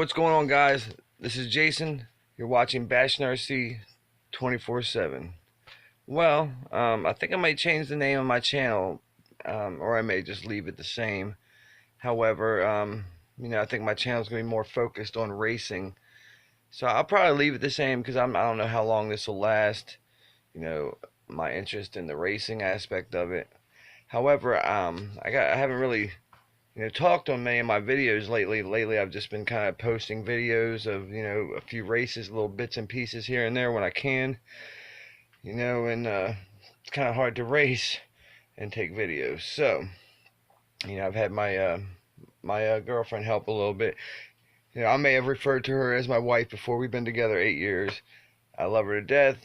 What's going on, guys? This is Jason. You're watching Wcrc 24/7. Well, I think I might change the name of my channel, or I may just leave it the same. However, I think my channel is going to be more focused on racing, so I'll probably leave it the same because I don't know how long this will last. You know, my interest in the racing aspect of it. However, I haven't really talked on many of my videos lately. I've just been kind of posting videos of, a few races, little bits and pieces here and there when I can, and it's kind of hard to race and take videos. So, I've had my girlfriend help a little bit. I may have referred to her as my wife before. We've been together 8 years. I love her to death.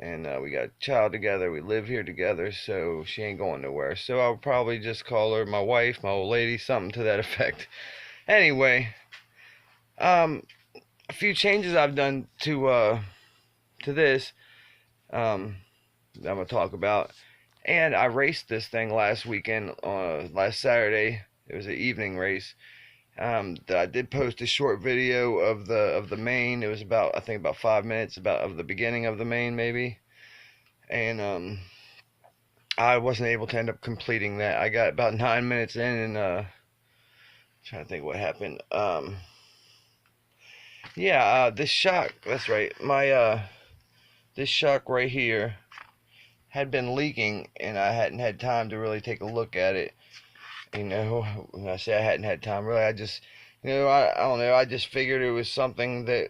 And we got a child together. We live here together, so she ain't going nowhere. So I'll probably just call her my wife, my old lady, something to that effect. Anyway, a few changes I've done to this, I'm gonna talk about. And I raced this thing last weekend, last Saturday. It was an evening race. I did post a short video of the main. It was I think about 5 minutes of the beginning of the main, maybe. And I wasn't able to end up completing that. I got about 9 minutes in, and trying to think what happened. This shock. That's right. My this shock right here had been leaking, and I hadn't had time to really take a look at it. When I say I hadn't had time, really, I just, I don't know. I just figured it was something that,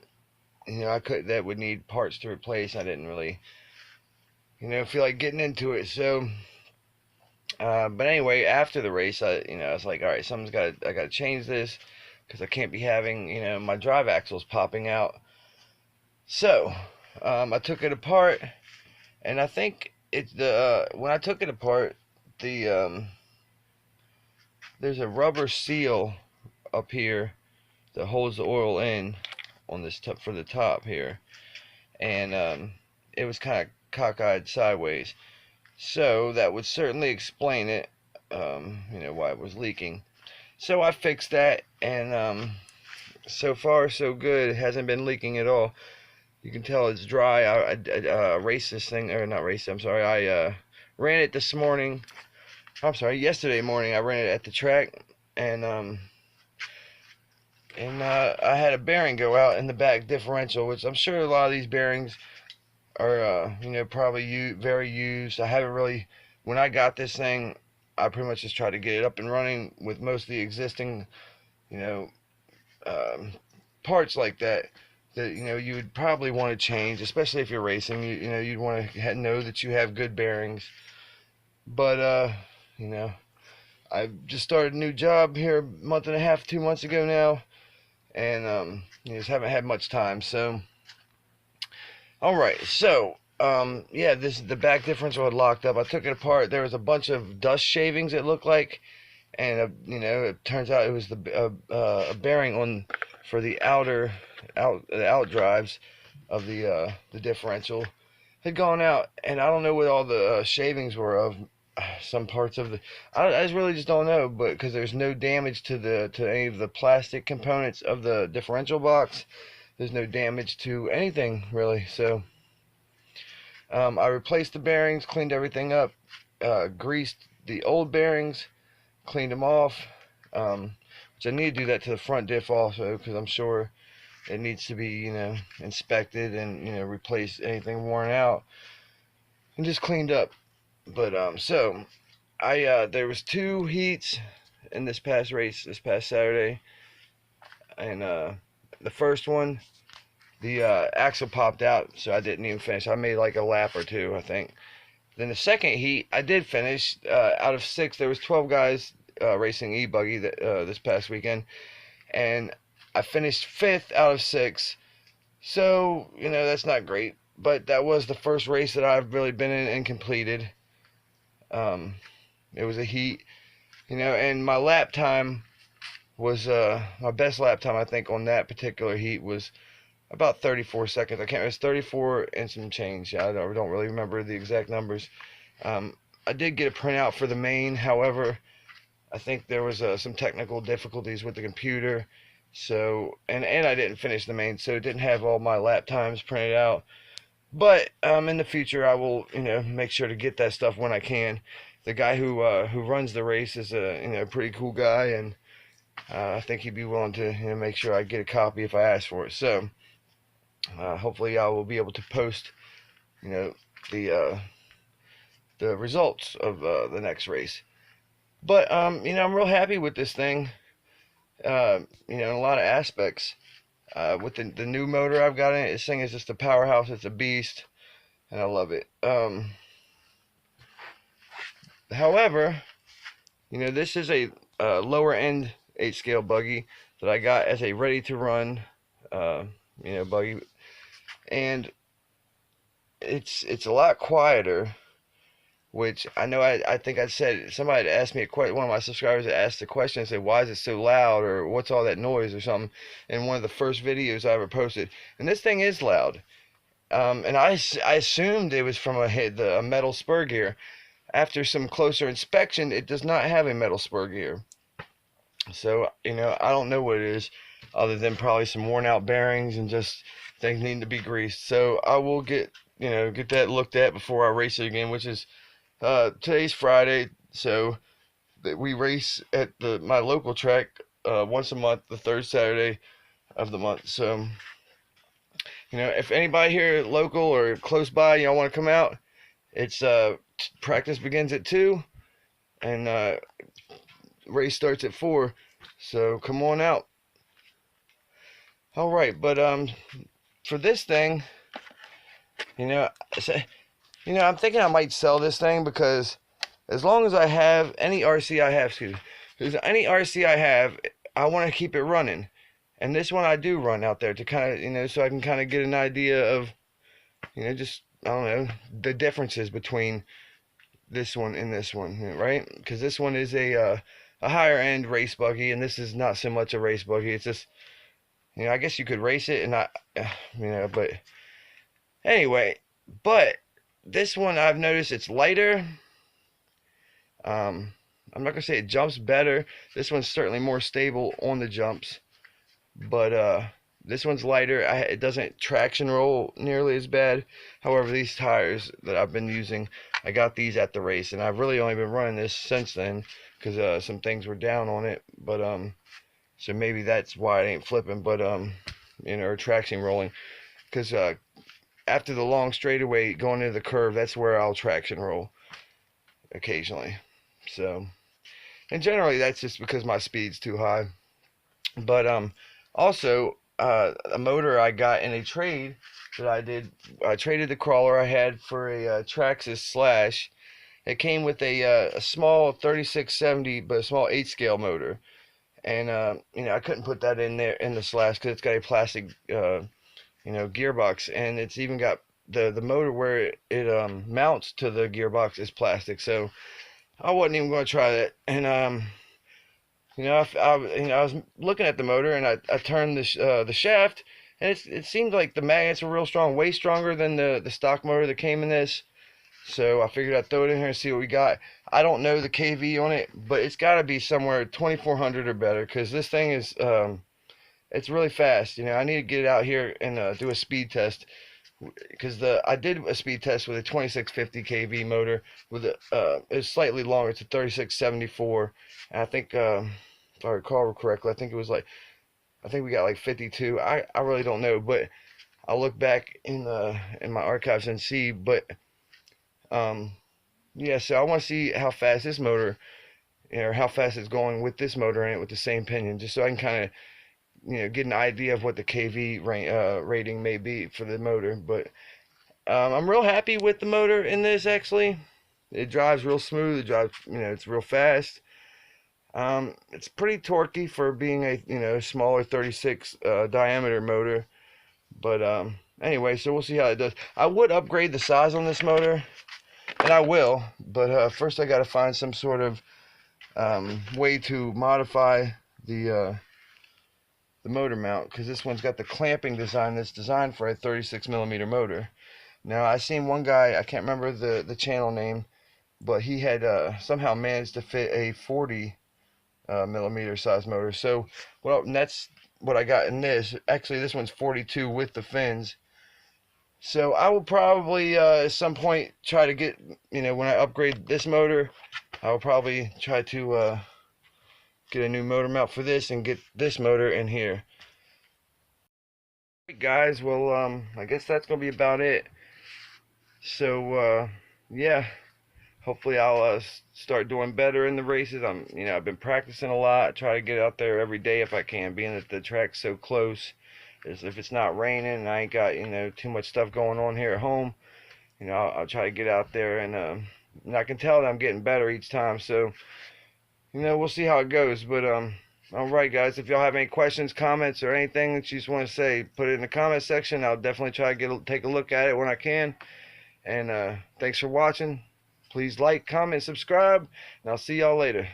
that would need parts to replace. I didn't really, feel like getting into it. So, but anyway, after the race, I was like, all right, I got to change this because I can't be having, my drive axles popping out. So, I took it apart, and I think when I took it apart, there's a rubber seal up here that holds the oil in on this for the top here, and it was kind of cockeyed sideways, so that would certainly explain it, why it was leaking. So I fixed that, and so far so good. It hasn't been leaking at all. You can tell it's dry. I raced this thing, or not raced, I'm sorry, I ran it this morning. I'm sorry, yesterday morning I ran it at the track, and I had a bearing go out in the back differential, which I'm sure a lot of these bearings are, probably very used. I haven't really, when I got this thing, I pretty much just tried to get it up and running with most of the existing, parts like that you would probably want to change, especially if you're racing. You'd want to know that you have good bearings. But I just started a new job here a month and a half, 2 months ago now, and just haven't had much time. So, all right. So, the back differential had locked up. I took it apart. There was a bunch of dust shavings, it looked like, and it turns out it was a bearing for the out drives of the differential had gone out, and I don't know what all the shavings were of. Some parts of I really just don't know, but because there's no damage to any of the plastic components of the differential box, there's no damage to anything really. So I replaced the bearings, cleaned everything up, greased the old bearings, cleaned them off, which I need to do that to the front diff also, because I'm sure it needs to be inspected and replace anything worn out, and just cleaned up. But so there was 2 heats in this past race, this past Saturday, and the first one, the axle popped out, so I didn't even finish. I made like a lap or 2, I think. Then the second heat, I did finish. Out of 6, there was 12 guys racing E-buggy this past weekend, and I finished 5th out of 6. So that's not great, but that was the first race that I've really been in and completed. It was a heat, and my lap time was, my best lap time, I think, on that particular heat was about 34 seconds. It was 34 and some change. I don't really remember the exact numbers. I did get a printout for the main. However, I think there was some technical difficulties with the computer, So and I didn't finish the main, so it didn't have all my lap times printed out. But in the future, I will, make sure to get that stuff when I can. The guy who runs the race is a pretty cool guy, and I think he'd be willing to make sure I get a copy if I ask for it. So hopefully, I will be able to post the the results of the next race. But I'm real happy with this thing. In a lot of aspects. With the new motor I've got in it, this thing is just a powerhouse. It's a beast, and I love it. However, this is a lower end 8 scale buggy that I got as a ready to run, buggy, and it's a lot quieter. Which I know I think I said somebody had asked me one of my subscribers had asked the question and said, why is it so loud, or what's all that noise or something, in one of the first videos I ever posted. And this thing is loud. And I assumed it was from a metal spur gear. After some closer inspection, it does not have a metal spur gear. So, I don't know what it is, other than probably some worn out bearings and just things needing to be greased. So I will get that looked at before I race it again, which is today's Friday, so we race at my local track once a month, the third Saturday of the month. So, if anybody here local or close by, y'all want to come out, it's practice begins at 2, and race starts at 4. So come on out. All right, but for this thing, I'm thinking I might sell this thing, because as long as I have any RC I have, I want to keep it running. And this one I do run out there to kind of, so I can kind of get an idea of, just, I don't know, the differences between this one and this one, right? Because this one is a higher end race buggy, and this is not so much a race buggy. It's just, I guess you could race it and not, but anyway, but this one I've noticed it's lighter. I'm not gonna say it jumps better. This one's certainly more stable on the jumps, but this one's lighter. It doesn't traction roll nearly as bad. However, these tires that I've been using, I got these at the race, and I've really only been running this since then, because some things were down on it. But so maybe that's why it ain't flipping, but or traction rolling, because after the long straightaway going into the curve, that's where I'll traction roll occasionally. So, and generally that's just because my speed's too high. But also a motor I got in a trade that I traded the crawler I had for a Traxxas Slash. It came with a small 3670, but a small 8 scale motor, and I couldn't put that in there in the Slash because it's got a plastic gearbox, and it's even got the motor where it mounts to the gearbox is plastic. So I wasn't even going to try that. And I was looking at the motor, and I turned the shaft, and it seemed like the magnets were real strong, way stronger than the stock motor that came in this. So I figured I'd throw it in here and see what we got. I don't know the KV on it, but it's got to be somewhere 2400 or better, because this thing is it's really fast. I need to get it out here and do a speed test, because I did a speed test with a 2650 kV motor with it's slightly longer. It's a 3674, and I think if I recall correctly, I think we got like 52. I really don't know, but I'll look back in my archives and see. But yeah, so I want to see how fast this motor, or how fast it's going with this motor in it with the same pinion, just so I can kind of get an idea of what the KV rating may be for the motor. But I'm real happy with the motor in this. Actually, it drives real smooth. It drives, it's real fast. It's pretty torquey for being a smaller 36 diameter motor. But anyway, so we'll see how it does. I would upgrade the size on this motor, and I will, but first I got to find some sort of way to modify the motor mount, because this one's got the clamping design that's designed for a 36 millimeter motor. Now, I seen one guy, I can't remember the channel name, but he had somehow managed to fit a 40 millimeter size motor. So, well, and that's what I got in this. Actually, this one's 42 with the fins. So I will probably at some point try to get, when I upgrade this motor, I will probably try to get a new motor mount for this and get this motor in here. Alright guys, well I guess that's gonna be about it. So yeah, hopefully I'll start doing better in the races. I've been practicing a lot. I try to get out there every day if I can, being that the track's so close. As if it's not raining and I ain't got too much stuff going on here at home, I'll try to get out there, and I can tell that I'm getting better each time. So we'll see how it goes. But all right guys, if y'all have any questions, comments, or anything that you just want to say, put it in the comment section. I'll definitely try to take a look at it when I can. And thanks for watching. Please like, comment, subscribe, and I'll see y'all later.